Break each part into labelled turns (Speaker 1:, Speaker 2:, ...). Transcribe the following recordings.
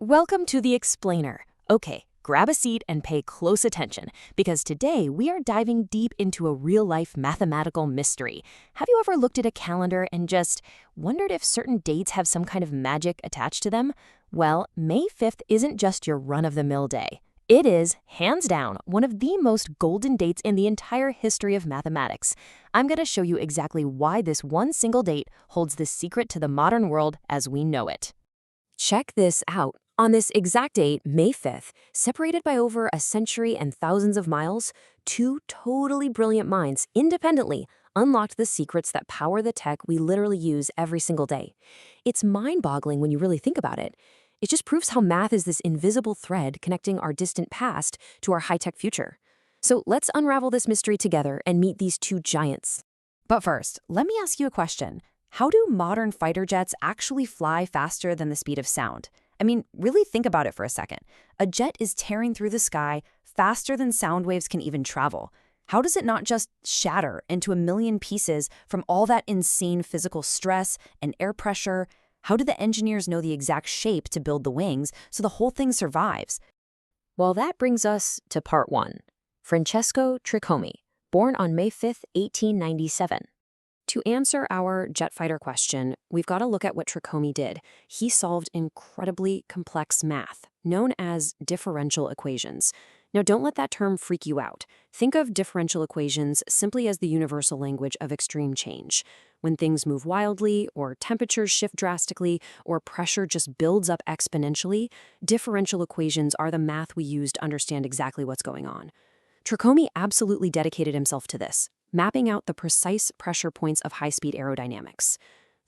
Speaker 1: Welcome to the Explainer. Okay, grab a seat and pay close attention, because today we are diving deep into a real-life mathematical mystery. Have you ever looked at a calendar and just wondered if certain dates have some kind of magic attached to them? Well, May 5th isn't just your run-of-the-mill day. It is, hands down, one of the most golden dates in the entire history of mathematics. I'm going to show you exactly why this one single date holds the secret to the modern world as we know it. Check this out. On this exact date, May 5th, separated by over a century and thousands of miles, two totally brilliant minds independently unlocked the secrets that power the tech we literally use every single day. It's mind-boggling when you really think about it. It just proves how math is this invisible thread connecting our distant past to our high-tech future. So let's unravel this mystery together and meet these two giants. But first, let me ask you a question. How do modern fighter jets actually fly faster than the speed of sound? I mean, really think about it for a second. A jet is tearing through the sky faster than sound waves can even travel. How does it not just shatter into a million pieces from all that insane physical stress and air pressure? How do the engineers know the exact shape to build the wings so the whole thing survives? Well, that brings us to part one. Francesco Tricomi, born on May 5th, 1897. To answer our jet fighter question, we've got to look at what Tricomi did. He solved incredibly complex math, known as differential equations. Now, don't let that term freak you out. Think of differential equations simply as the universal language of extreme change. When things move wildly, or temperatures shift drastically, or pressure just builds up exponentially, differential equations are the math we use to understand exactly what's going on. Tricomi absolutely dedicated himself to this, mapping out the precise pressure points of high-speed aerodynamics.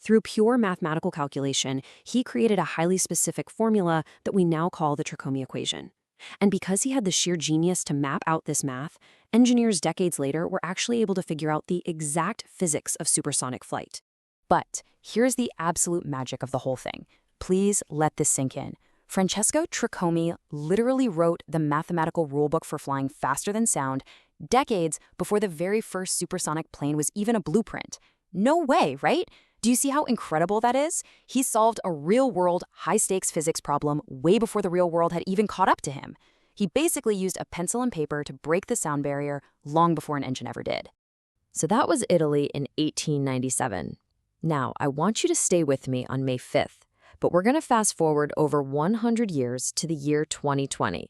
Speaker 1: Through pure mathematical calculation, he created a highly specific formula that we now call the Tricomi equation. And because he had the sheer genius to map out this math, engineers decades later were actually able to figure out the exact physics of supersonic flight. But here's the absolute magic of the whole thing. Please let this sink in. Francesco Tricomi literally wrote the mathematical rulebook for flying faster than sound decades before the very first supersonic plane was even a blueprint. No way, right? Do you see how incredible that is? He solved a real-world, high-stakes physics problem way before the real world had even caught up to him. He basically used a pencil and paper to break the sound barrier long before an engine ever did. So that was Italy in 1897. Now, I want you to stay with me on May 5th, but we're going to fast forward over 100 years to the year 2020.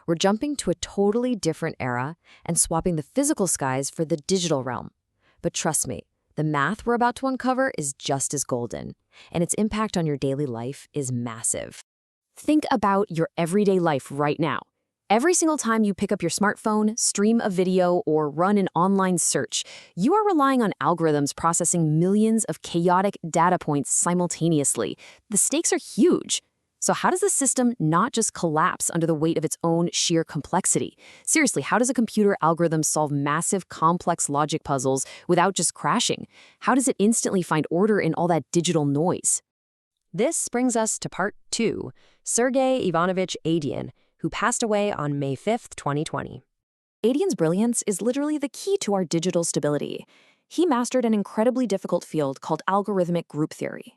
Speaker 1: We're jumping to a totally different era and swapping the physical skies for the digital realm. But trust me, the math we're about to uncover is just as golden, and its impact on your daily life is massive. Think about your everyday life right now. Every single time you pick up your smartphone, stream a video, or run an online search, you are relying on algorithms processing millions of chaotic data points simultaneously. The stakes are huge. So how does the system not just collapse under the weight of its own sheer complexity? Seriously, how does a computer algorithm solve massive, complex logic puzzles without just crashing? How does it instantly find order in all that digital noise? This brings us to part two, Sergei Ivanovich Adian, who passed away on May 5th, 2020. Adian's brilliance is literally the key to our digital stability. He mastered an incredibly difficult field called algorithmic group theory.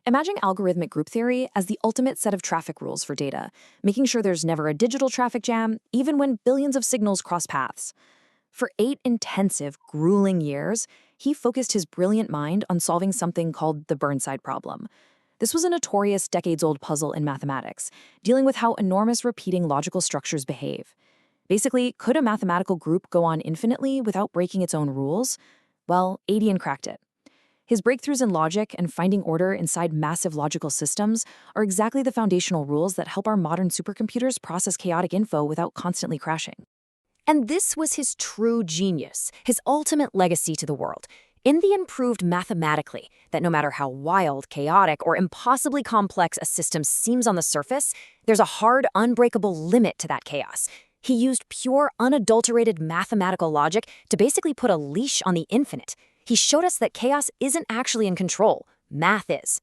Speaker 1: Imagine algorithmic group theory as the ultimate set of traffic rules for data, making sure there's never a digital traffic jam, even when billions of signals cross paths. For 8 intensive, grueling years, he focused his brilliant mind on solving something called the Burnside problem. This was a notorious decades-old puzzle in mathematics, dealing with how enormous repeating logical structures behave. Basically, could a mathematical group go on infinitely without breaking its own rules? Well, Adian cracked it. His breakthroughs in logic and finding order inside massive logical systems are exactly the foundational rules that help our modern supercomputers process chaotic info without constantly crashing. And this was his true genius, his ultimate legacy to the world. In the improved mathematically, that no matter how wild, chaotic, or impossibly complex a system seems on the surface, there's a hard, unbreakable limit to that chaos. He used pure, unadulterated mathematical logic to basically put a leash on the infinite. He showed us that chaos isn't actually in control. Math is.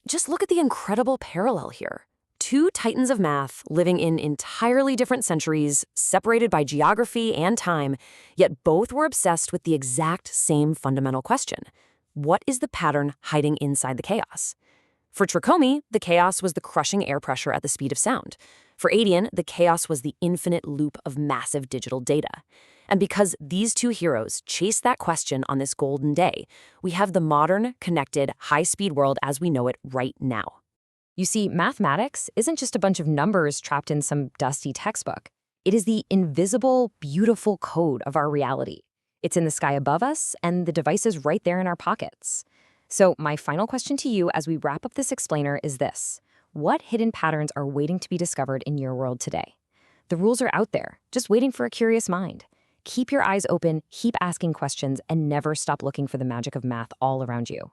Speaker 1: Just look at the incredible parallel here. Two titans of math living in entirely different centuries, separated by geography and time, yet both were obsessed with the exact same fundamental question. What is the pattern hiding inside the chaos? For Tricomi, the chaos was the crushing air pressure at the speed of sound. For Adian, the chaos was the infinite loop of massive digital data. And because these two heroes chased that question on this golden day, we have the modern, connected, high-speed world as we know it right now. You see, mathematics isn't just a bunch of numbers trapped in some dusty textbook. It is the invisible, beautiful code of our reality. It's in the sky above us and the devices right there in our pockets. So my final question to you as we wrap up this explainer is this. What hidden patterns are waiting to be discovered in your world today? The rules are out there, just waiting for a curious mind. Keep your eyes open, keep asking questions, and never stop looking for the magic of math all around you.